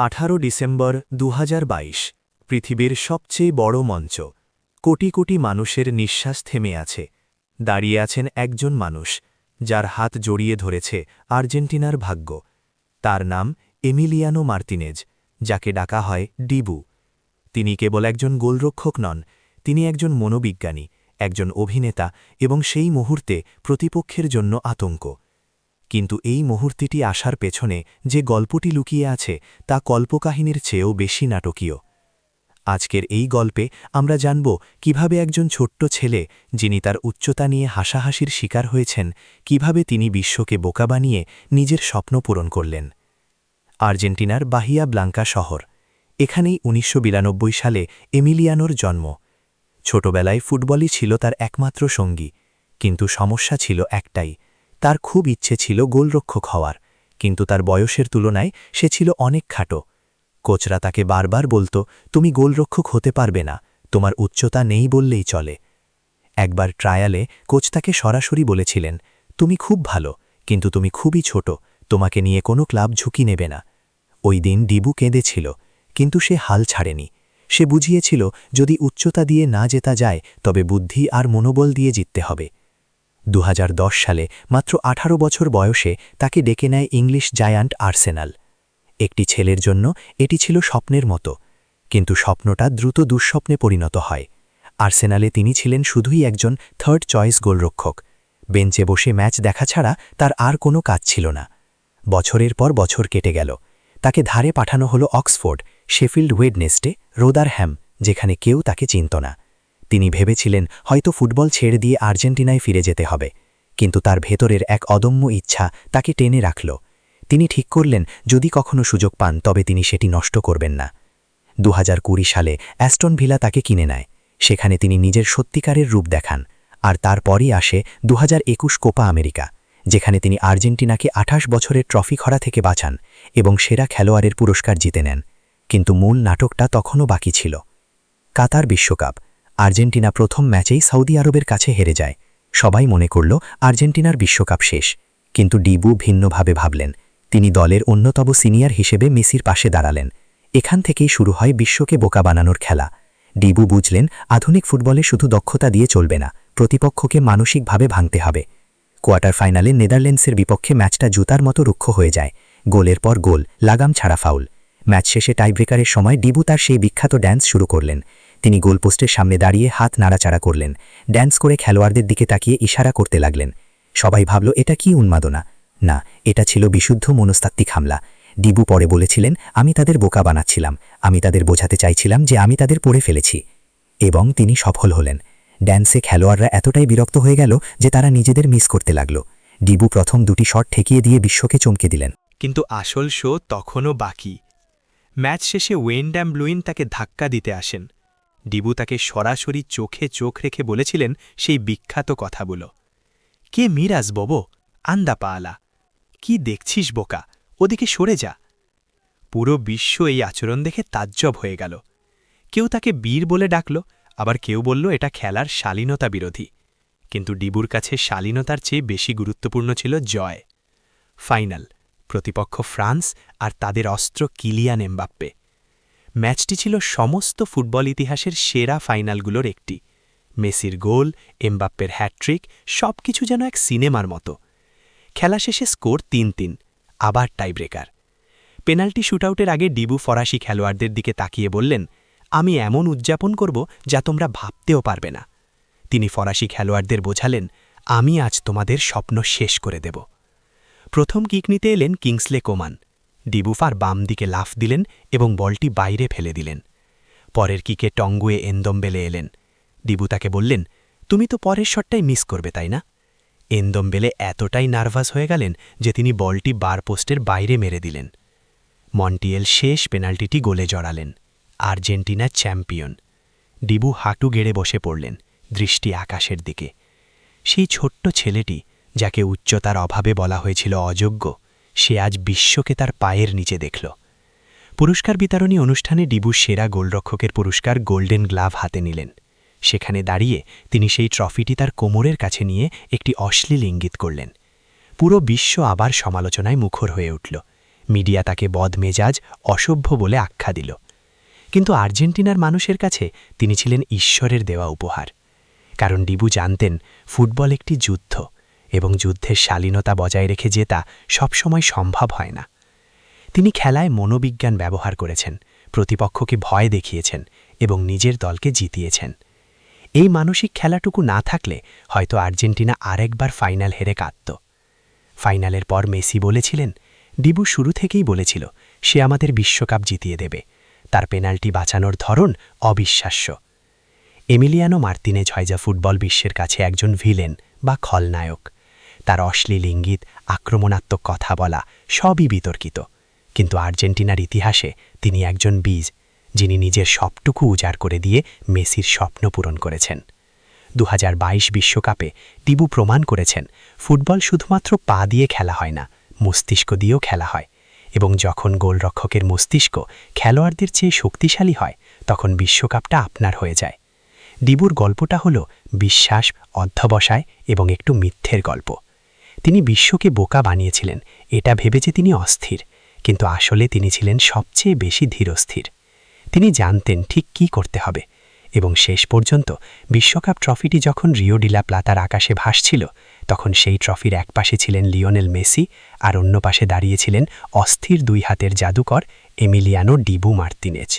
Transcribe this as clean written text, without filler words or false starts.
18 December 2022 পৃথিবীর সবচেয়ে বড় মঞ্চ কোটি কোটি মানুষের নিঃশ্বাস থেমে আছে দাঁড়িয়ে আছেন একজন মানুষ যার হাত জড়িয়ে ধরেছে আর্জেন্টিনার ভাগ্য তার নাম এমিলিয়ানো মার্তিনেজ যাকে ডাকা হয় ডিবু তিনি কেবল একজন গোলরক্ষক নন তিনি একজন মনোবিজ্ঞানী একজন অভিনেতা এবং সেই মুহূর্তে প্রতিপক্ষের জন্য আতঙ্ক কিন্তু এই মুহূর্তটি আসার পেছনে যে গল্পটি লুকিয়ে আছে তা কল্পকাহিনীর চেয়েও বেশি নাটকীয় আজকের এই গল্পে আমরা জানব কিভাবে একজন ছোট্ট ছেলে যিনি তার উচ্চতা নিয়ে হাসাহাসির শিকার হয়েছেন কিভাবে তিনি বিশ্বকে বোকা বানিয়ে নিজের স্বপ্ন পূরণ করলেন আর্জেন্টিনার বাহিয়া ব্লাঙ্কা শহর এখানেই ১৯৯২ সালে এমিলিয়ানোর জন্ম ছোটবেলায় ফুটবলই ছিল তার একমাত্র সঙ্গী কিন্তু সমস্যা ছিল একটাই তার খুব ইচ্ছে ছিল গোলরক্ষক হওয়ার কিন্তু তার বয়সের তুলনায় সে ছিল অনেক খাটো কোচরা তাকে বারবার বলত তুমি গোলরক্ষক হতে পারবে না তোমার উচ্চতা নেই বললেই চলে একবার ট্রায়ালে কোচ তাকে সরাসরি বলেছিলেন তুমি খুব ভালো কিন্তু তুমি খুবই ছোট তোমাকে নিয়ে কোনো ক্লাব ঝুঁকি নেবে না ওই দিন ডিবু কেঁদেছিল কিন্তু সে হাল ছাড়েনি সে বুঝিয়েছিল যদি উচ্চতা দিয়ে না জেতা যায় তবে বুদ্ধি আর মনোবল দিয়ে জিততে হবে ২০১০ সালে মাত্র ১৮ বছর বয়সে তাকে ডেকে নেয় ইংলিশ জায়ান্ট আর্সেনাল একটি ছেলের জন্য এটি ছিল স্বপ্নের মতো কিন্তু স্বপ্নটা দ্রুত দুঃস্বপ্নে পরিণত হয় আর্সেনালে তিনি ছিলেন শুধুই একজন থার্ড চয়েস গোলরক্ষক বেঞ্চে বসে ম্যাচ দেখা ছাড়া তার আর কোনো কাজ ছিল না বছরের পর বছর কেটে গেল তাকে ধারে পাঠানো হলো অক্সফোর্ড শেফিল্ড ওয়েডনেসডে রোদারহ্যাম যেখানে কেউ তাকে চিনত না তিনি ভেবেছিলেন হয়তো ফুটবল ছেড়ে দিয়ে আর্জেন্টিনায় ফিরে যেতে হবে কিন্তু তার ভেতরের এক অদম্য ইচ্ছা তাকে টেনে রাখল তিনি ঠিক করলেন যদি কখনো সুযোগ পান তবে তিনি সেটি নষ্ট করবেন না ২০২০ সালে অ্যাস্টন ভিলা তাকে কিনে নেয় সেখানে তিনি নিজের সত্যিকারের রূপ দেখান আর তারপরই আসে ২০২১ কোপা আমেরিকা যেখানে তিনি আর্জেন্টিনাকে ২৮ বছরের ট্রফি খরা থেকে বাঁচান এবং সেরা খেলোয়াড়ের পুরস্কার জিতে নেন কিন্তু মূল নাটকটা তখনও বাকি ছিল কাতার বিশ্বকাপ আর্জেন্টিনা প্রথম ম্যাচেই সৌদি আরবের কাছে হেরে যায় সবাই মনে করল আর্জেন্টিনার বিশ্বকাপ শেষ কিন্তু ডিবু ভিন্নভাবে ভাবলেন তিনি দলের অন্যতম সিনিয়র হিসেবে মেসির পাশে দাঁড়ালেন এখান থেকেই শুরু হয় বিশ্বকে বোকা বানানোর খেলা ডিবু বুঝলেন আধুনিক ফুটবলে শুধু দক্ষতা দিয়ে চলবে না প্রতিপক্ষকে মানসিকভাবে ভাঙতে হবে কোয়ার্টার ফাইনালে নেদারল্যান্ডসের বিপক্ষে ম্যাচটা জুতার মতো রুক্ষ হয়ে যায় গোলের পর গোল লাগাম ছাড়া ফাউল ম্যাচ শেষে টাইব্রেকারের সময় ডিবু তার সেই বিখ্যাত ড্যান্স শুরু করলেন তিনি গোলপোস্টের সামনে দাঁড়িয়ে হাত নাড়াচাড়া করলেন ড্যান্স করে খেলোয়াড়দের দিকে তাকিয়ে ইশারা করতে লাগলেন সবাই ভাবল এটা কি উন্মাদনা না এটা ছিল বিশুদ্ধ মনস্তাত্ত্বিক হামলা ডিবু পরে বলেছিলেন আমি তাদের বোকা বানাচ্ছিলাম আমি তাদের বোঝাতে চাইছিলাম যে আমি তাদের পড়ে ফেলেছি এবং তিনি সফল হলেন ড্যান্সে খেলোয়াড়রা এতটাই বিরক্ত হয়ে গেল যে তারা নিজেদের মিস করতে লাগল ডিবু প্রথম দুটি শট ঠেকিয়ে দিয়ে বিশ্বকে চমকে দিলেন কিন্তু আসল শো তখনও বাকি ম্যাচ শেষে ওয়েন্ডাম ব্লুইন তাকে ধাক্কা দিতে আসেন ডিবু তাকে সরাসরি চোখে চোখ রেখে বলেছিলেন সেই বিখ্যাত কথাগুলো কে মিরাজ ববো আন্দা পাআলা কি দেখছিস বোকা ওদিকে সরে যা পুরো বিশ্ব এই আচরণ দেখে তাজ্জব হয়ে গেল কেউ তাকে বীর বলে ডাকল আবার কেউ বলল এটা খেলার শালীনতা বিরোধী কিন্তু ডিবুর কাছে শালীনতার চেয়ে বেশি গুরুত্বপূর্ণ ছিল জয় ফাইনাল প্রতিপক্ষ ফ্রান্স আর তাদের অস্ত্র কিলিয়ান এমবাপ্পে ম্যাচটি ছিল সমস্ত ফুটবল ইতিহাসের সেরা ফাইনালগুলোর একটি মেসির গোল এমবাপ্পের হ্যাট্রিক সবকিছু যেন এক সিনেমার মতো খেলা শেষে স্কোর ৩-৩ আবার টাইব্রেকার পেনাল্টি শুটআউটের আগে ডিবু ফরাসি খেলোয়াড়দের দিকে তাকিয়ে বললেন আমি এমন উদযাপন করব যা তোমরা ভাবতেও পারবে না তিনি ফরাসি খেলোয়াড়দের বোঝালেন আমি আজ তোমাদের স্বপ্ন শেষ করে দেব প্রথম কিক নিতে এলেন কিংসলে কোমান ডিবুফার বাম দিকে লাফ দিলেন এবং বলটি বাইরে ফেলে দিলেন পরের কিকে টঙ্গুয়ে এনদম্বেলে এলেন ডিবু তাকে বললেন তুমি তো পরের শটটাই মিস করবে তাই না এনদম্বেলে এতটাই নার্ভাস হয়ে গেলেন যে তিনি বলটি বার পোস্টের বাইরে মেরে দিলেন মন্টিয়েল শেষ পেনাল্টিটি গোলে জড়ালেন আর্জেন্টিনা চ্যাম্পিয়ন ডিবু হাঁটু গেড়ে বসে পড়লেন দৃষ্টি আকাশের দিকে সেই ছোট্ট ছেলেটি যাকে উচ্চতার অভাবে বলা হয়েছিল অযোগ্য সে আজ বিশ্বকে তার পায়ের নিচে দেখল পুরস্কার বিতরণী অনুষ্ঠানে ডিবু সেরা গোলরক্ষকের পুরস্কার গোল্ডেন গ্লাভ হাতে নিলেন সেখানে দাঁড়িয়ে তিনি সেই ট্রফিটি তার কোমরের কাছে নিয়ে একটি অশ্লীল ইঙ্গিত করলেন পুরো বিশ্ব আবার সমালোচনায় মুখর হয়ে উঠল মিডিয়া তাকে বদমেজাজ, অসভ্য বলে আখ্যা দিল। কিন্তু আর্জেন্টিনার মানুষের কাছে তিনি ছিলেন ঈশ্বরের দেওয়া উপহার। কারণ ডিবু জানতেন ফুটবল একটি যুদ্ধ, এবং যুদ্ধের শালীনতা বজায় রেখে জেতা সবসময় সম্ভব হয় না। তিনি খেলায় মনোবিজ্ঞান ব্যবহার করেছেন, প্রতিপক্ষকে ভয় দেখিয়েছেন এবং নিজের দলকে জিতিয়েছেন। এই মানসিক খেলাটুকু না থাকলে হয়তো আর্জেন্টিনা আরেকবার ফাইনাল হেরে কাঁদত। ফাইনালের পর মেসি বলেছিলেন, ডিবু শুরু থেকেই বলেছিল সে আমাদের বিশ্বকাপ জিতিয়ে দেবে। তার পেনাল্টি বাঁচানোর ধরন অবিশ্বাস্য। এমিলিয়ানো মার্তিনেজ হয়জা ফুটবল বিশ্বের কাছে একজন ভিলেন বা খলনায়ক। তার অশ্লীল ইঙ্গিত, আক্রমণাত্মক কথা বলা সবই বিতর্কিত, কিন্তু আর্জেন্টিনার ইতিহাসে তিনি একজন বীজ, যিনি নিজের সবটুকু উজাড় করে দিয়ে মেসির স্বপ্ন পূরণ করেছেন। 2022 বিশ্বকাপে ডিবু প্রমাণ করেছেন ফুটবল শুধুমাত্র পা দিয়ে খেলা হয় না, মস্তিষ্ক দিয়েও খেলা হয়, এবং যখন গোলরক্ষকের মস্তিষ্ক খেলোয়াড়দের চেয়ে শক্তিশালী হয় তখন বিশ্বকাপটা আপনার হয়ে যায়। ডিবুর গল্পটা হলো বিশ্বাস, অধ্যবসায় এবং একটু মিথ্যের গল্প। তিনি বিশ্বকে বোকা বানিয়েছিলেন এটা ভেবে যে তিনি অস্থির, কিন্তু আসলে তিনি ছিলেন সবচেয়ে বেশি ধীরস্থির। তিনি জানতেন ঠিক কী করতে হবে, এবং শেষ পর্যন্ত বিশ্বকাপ ট্রফিটি যখন রিও ডি লা প্লাতার আকাশে ভাসছিল, তখন সেই ট্রফির এক পাশে ছিলেন লিওনেল মেসি আর অন্য পাশে দাঁড়িয়েছিলেন অস্থির দুই হাতের জাদুকর এমিলিয়ানো ডিবু মার্তিনেজ।